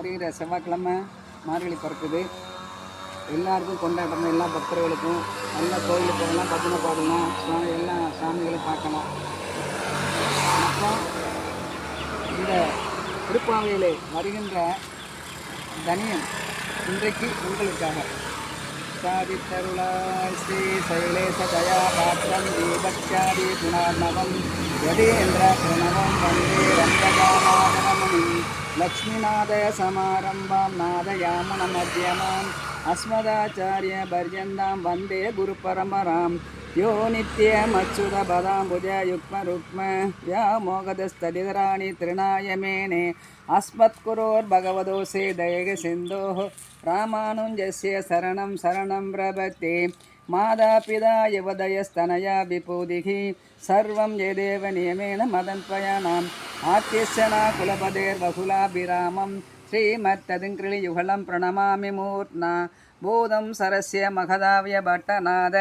வருகிற செவ்வாய்க்கிழமை மார்கழி பிறக்குது. எல்லாருக்கும் கொண்டாடுறோம். எல்லா பக்தர்களுக்கும் நல்ல கோயிலுக்கு போகலாம், பஜனை பாடலாம், எல்லா சாமிகளையும் பார்க்கலாம். அப்புறம் இந்த திருப்பாவையிலே வருகின்ற தனியன் இன்றைக்கு உங்களுக்காக சாதித்தருளாய் ஸ்ரீ சைலேச தயா பாத்திரம் தீபக்ஷாதி குணார்ணவம் யதேந்திர பிரணவம் வந்தே ரங்ககாமாதனமணி லக்ஷ்மிநாதய சமாரம்பாம் நாதயாமுன மத்தியமாம் அஸ்மதாச்சாரிய பர்யந்தாம் வந்தே குரு பரம்பராம் யோ நித்யமச்சுத பதாம்புஜ யுக்ம ருக்ம व्यामोगदस्तदितराणि त्रिणायमेने अस्मत्कुरोर्भगवदोऽस्य दयगसिन्धोः रामानुजस्य शरणं शरणं प्रपद्ये मातापिता युवदयस्तनया विभूतिः सर्वं यदेव नियमेन मदन्त्वयानाम् आत्यश्चना कुलपतेर्बहुलाभिरामं श्रीमत्तदिङ्कृलियुगलं प्रणमामि मूर्ध्ना பூதம் சரஸ்ய மகதாவிய பட்டநாத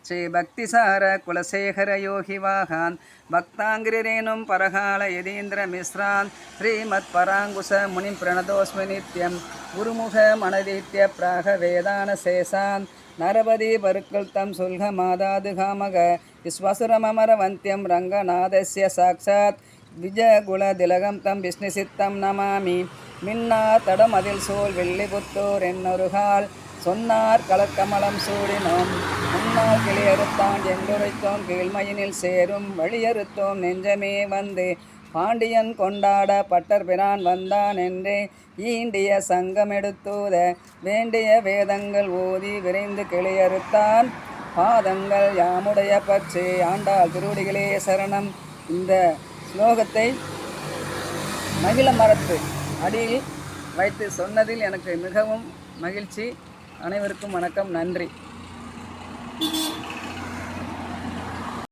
ஸ்ரீ பக்திசார குலசேகர யோகிவாகான் பக்தாங்கிரேனும் பரகால யதீந்திர மிஸ்ரான் ஸ்ரீமத் பராங்குச முனிம் பிரணதோஸ்மி நித்யம் குருமுக மனதித்ய பிராக வேதான சேசான் நரபதி பருக்கள் தம் சுல்க மாதாது காமக விஸ்வசுரமரவந்தியம் ரங்கநாதஸ்ய சாட்சாத் விஜயகுல திலகம் தம் விஷ்ணுசித்தம் நமாமி மின்னார் தடம் அதில் சோல் வெள்ளிபுத்தூர் என்னொருகால் சொன்னார் கலக்கமலம் சூடினோம் முன்னால் கிளியறுத்தான் என்றுரைத்தோம் கீழ்மையினில் சேரும் வழியறுத்தோம் நெஞ்சமே வந்து பாண்டியன் கொண்டாட பட்டர் பிரான் வந்தான் என்றே ஈண்டிய சங்கமெடுத்தூத வேண்டிய வேதங்கள் ஓதி விரைந்து கிளியறுத்தான் பாதங்கள் யாமுடைய பற்றி ஆண்டாள் திருவடிகளே சரணம். இந்த ஸ்லோகத்தை மகிழ மரத்து அடியில் வைத்து சொன்னதில் எனக்கு மிகவும் மகிழ்ச்சி. அனைவருக்கும் வணக்கம், நன்றி.